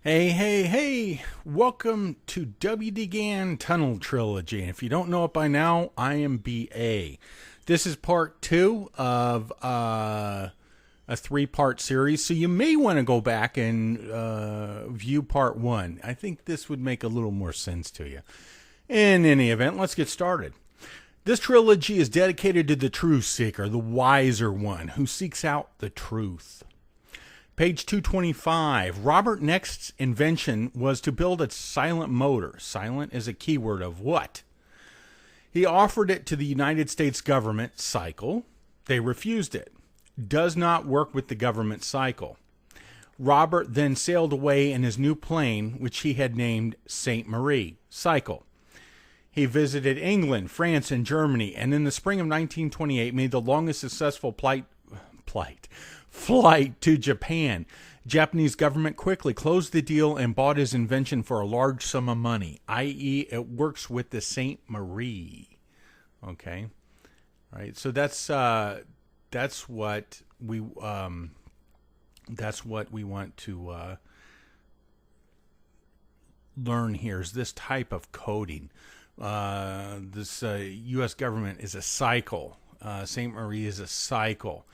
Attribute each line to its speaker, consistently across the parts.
Speaker 1: Hey, hey, hey! Welcome to WD Gann Tunnel Trilogy. And if you don't know it by now, I am BA. This is part 2 of a 3-part series, so you may want to go back and view part 1. I think this would make a little more sense to you. In any event, let's get started. This trilogy is dedicated to the truth seeker, the wiser one, who seeks out the truth. Page 225. Robert Next's invention was to build a silent motor. Silent is a keyword of what? He offered it to the United States government cycle. They refused it. Does not work with the government cycle. Robert then sailed away in his new plane, which he had named Saint Marie. Cycle. He visited England, France, and Germany, and in the spring of 1928 made the longest successful flight to Japan. Japanese government quickly closed the deal and bought his invention for a large sum of money, i.e. it works with the Saint Marie. Okay. All right. So that's what we want to learn here, is this type of coding. This U.S. government is a cycle. Saint Marie is a cycle.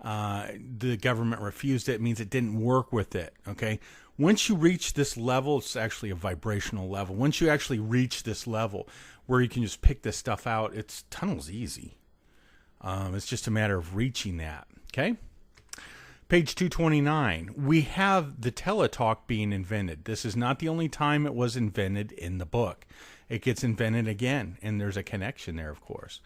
Speaker 1: The government refused it. It means it didn't work with it. Okay. Once you reach this level, it's actually a vibrational level. Once you actually reach this level where you can just pick this stuff out, tunnel's easy. It's just a matter of reaching that. Okay. Page 229. We have the teletalk being invented. This is not the only time it was invented in the book. It gets invented again, and there's a connection there, of course.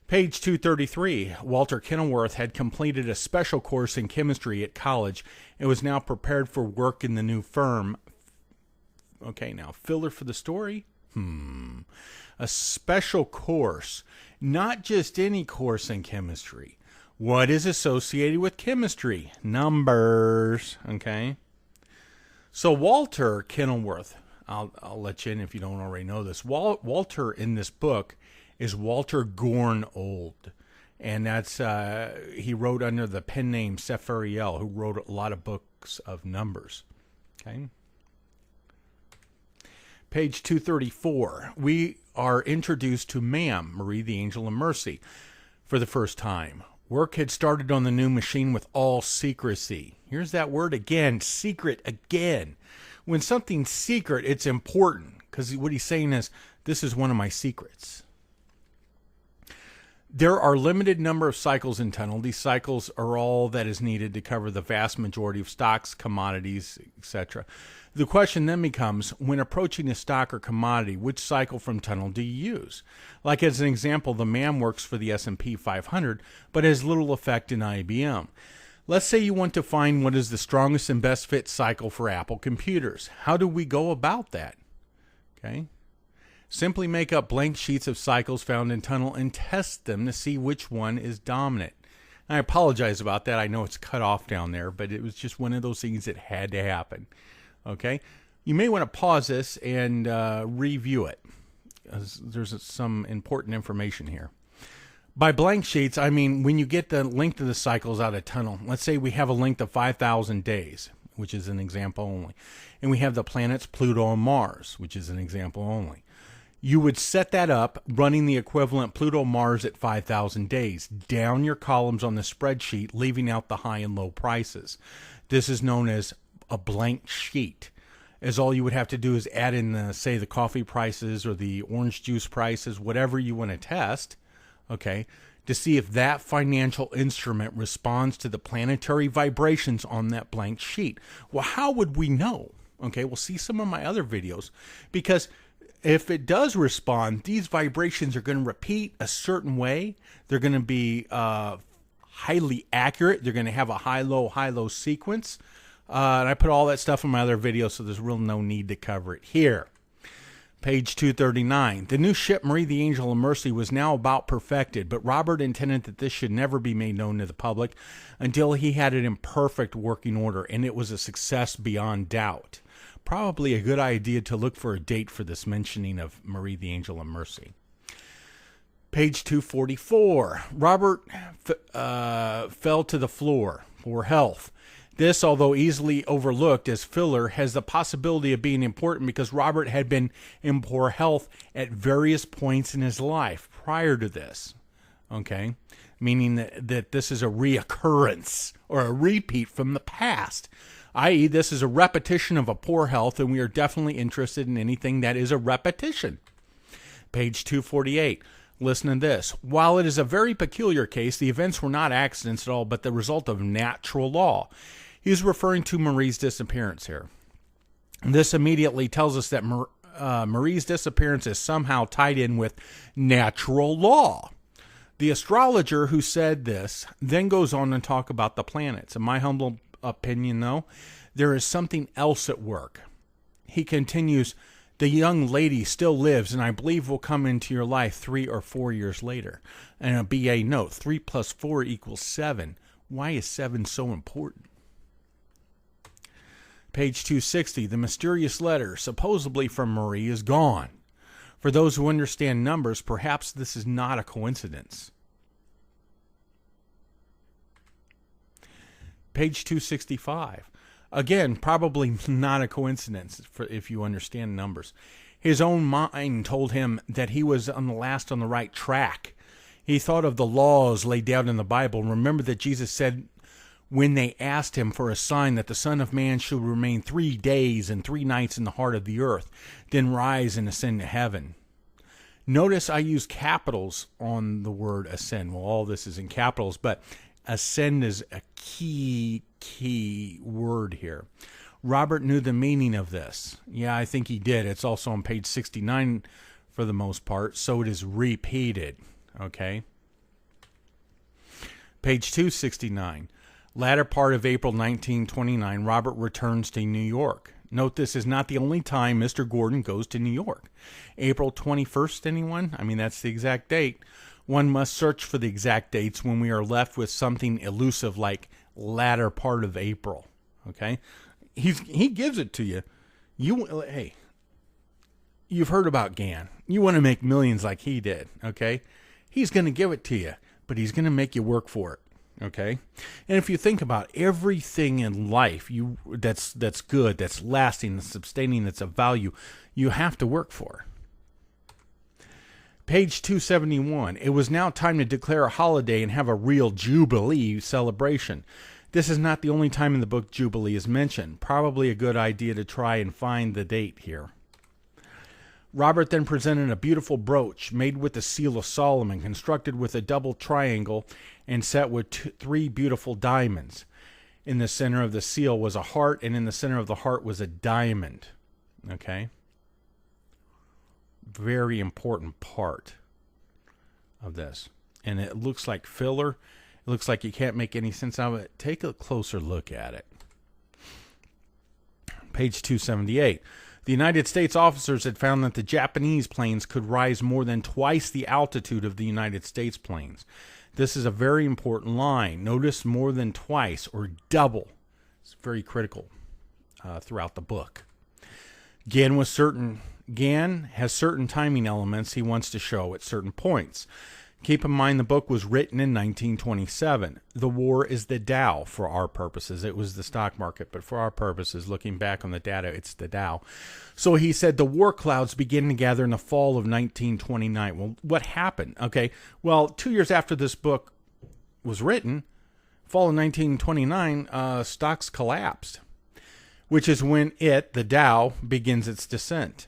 Speaker 1: Page 233, Walter Kenilworth had completed a special course in chemistry at college and was now prepared for work in the new firm. Okay, now, filler for the story? A special course, not just any course in chemistry. What is associated with chemistry? Numbers, okay? So Walter Kenilworth, I'll let you in if you don't already know this. Walter in this book is Walter Gorn-Old, and that's he wrote under the pen name Seferiel, who wrote a lot of books of numbers. Okay. Page 234. We are introduced to Ma'am, Marie the Angel of Mercy, for the first time. Work had started on the new machine with all secrecy. Here's that word again, secret again. When something's secret, it's important, because what he's saying is, this is one of my secrets. There are limited number of cycles in tunnel. These cycles are all that is needed to cover the vast majority of stocks, commodities, etc. The question then becomes, when approaching a stock or commodity, which cycle from tunnel do you use? Like as an example, the MAM works for the S&P 500, but has little effect in IBM. Let's say you want to find what is the strongest and best fit cycle for Apple computers. How do we go about that? Okay. Simply make up blank sheets of cycles found in tunnel and test them to see which one is dominant. I apologize about that. I know it's cut off down there, but it was just one of those things that had to happen. Okay? You may want to pause this and review it. There's some important information here. By blank sheets, I mean when you get the length of the cycles out of tunnel. Let's say we have a length of 5,000 days, which is an example only. And we have the planets Pluto and Mars, which is an example only. You would set that up running the equivalent Pluto-Mars at 5,000 days. Down your columns on the spreadsheet, leaving out the high and low prices. This is known as a blank sheet, as all you would have to do is add in, say, the coffee prices or the orange juice prices, whatever you want to test, okay, to see if that financial instrument responds to the planetary vibrations on that blank sheet. Well, how would we know? Okay, we'll see some of my other videos, because if it does respond, these vibrations are going to repeat a certain way. They're going to be highly accurate. They're going to have a high-low sequence. And I put all that stuff in my other videos, so there's real no need to cover it here. Page 239. The new ship, Marie the Angel of Mercy, was now about perfected, but Robert intended that this should never be made known to the public until he had it in perfect working order, and it was a success beyond doubt. Probably a good idea to look for a date for this mentioning of Marie the Angel of Mercy. Page 244. Robert fell to the floor for health. This, although easily overlooked as filler, has the possibility of being important because Robert had been in poor health at various points in his life prior to this. Okay? Meaning that this is a reoccurrence or a repeat from the past, i.e., this is a repetition of a poor health, and we are definitely interested in anything that is a repetition. Page 248. Listen to this. While it is a very peculiar case, the events were not accidents at all, but the result of natural law. He's referring to Marie's disappearance here. This immediately tells us that Marie's disappearance is somehow tied in with natural law. The astrologer who said this then goes on to talk about the planets. In my humble opinion, though, there is something else at work. He continues, the young lady still lives, and I believe will come into your life 3 or 4 years later. And a BA note, 3 plus 4 equals 7. Why is 7 so important? Page 260, the mysterious letter, supposedly from Marie, is gone. For those who understand numbers, perhaps this is not a coincidence. Page 265. Again, probably not a coincidence if you understand numbers. His own mind told him that he was on the right track. He thought of the laws laid down in the Bible. Remember that Jesus said when they asked him for a sign that the Son of Man should remain 3 days and 3 nights in the heart of the earth, then rise and ascend to heaven. Notice I use capitals on the word ascend. Well, all this is in capitals, but ascend is a key word here. Robert knew the meaning of this. Yeah, I think he did. It's also on page 69 for the most part, so it is repeated. Okay? Page 269. Latter part of April 1929, Robert returns to New York. Note this is not the only time Mr. Gordon goes to New York. April 21st, anyone? I mean, that's the exact date. One must search for the exact dates when we are left with something elusive like latter part of April. Okay? He gives it to you. Hey, you've heard about Gann. You want to make millions like he did. Okay? He's going to give it to you, but he's going to make you work for it. Okay, and if you think about everything in life, that's good, that's lasting, that's sustaining, that's of value, you have to work for. Page 271. It was now time to declare a holiday and have a real Jubilee celebration. This is not the only time in the book Jubilee is mentioned. Probably a good idea to try and find the date here. Robert then presented a beautiful brooch made with the seal of Solomon, constructed with a double triangle and set with 3 beautiful diamonds. In the center of the seal was a heart, and in the center of the heart was a diamond. Okay? Very important part of this. And it looks like filler. It looks like you can't make any sense out of it. Take a closer look at it. Page 278. The United States officers had found that the Japanese planes could rise more than twice the altitude of the United States planes. This is a very important line. Notice more than twice or double. It's very critical throughout the book. Gann has certain timing elements he wants to show at certain points. Keep in mind the book was written in 1927. The war is the Dow for our purposes. It was the stock market, but for our purposes, looking back on the data, it's the Dow. So he said the war clouds begin to gather in the fall of 1929. Well, what happened? Okay, well, 2 years after this book was written, fall of 1929, stocks collapsed, which is when the Dow, begins its descent.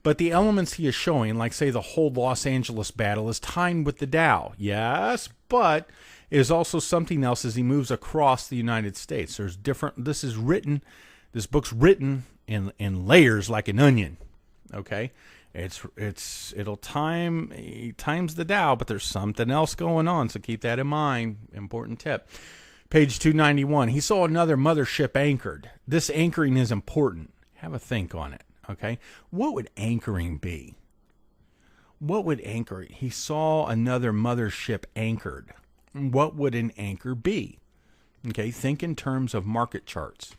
Speaker 1: But the elements he is showing, like say the whole Los Angeles battle, is timed with the Dow. Yes, but it is also something else as he moves across the United States. There's different. This book's written in layers like an onion. Okay, it'll times the Dow, but there's something else going on. So keep that in mind. Important tip. Page 291. He saw another mothership anchored. This anchoring is important. Have a think on it. Okay, what would anchoring be? What would anchor? He saw another mothership anchored. What would an anchor be? Okay, think in terms of market charts.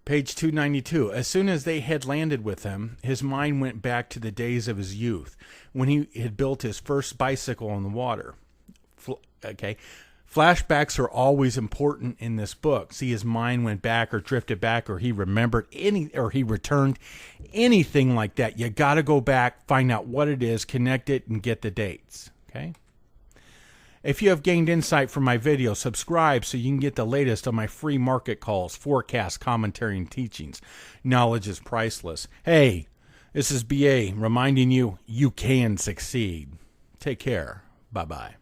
Speaker 1: Page 292. As soon as they had landed with him, his mind went back to the days of his youth, when he had built his first bicycle on the water. Flashbacks are always important in this book. See, his mind went back or drifted back, or he remembered or he returned, anything like that. You got to go back, find out what it is, connect it, and get the dates. Okay. If you have gained insight from my video, subscribe so you can get the latest on my free market calls, forecasts, commentary, and teachings. Knowledge is priceless. Hey, this is BA reminding you, you can succeed. Take care. Bye-bye.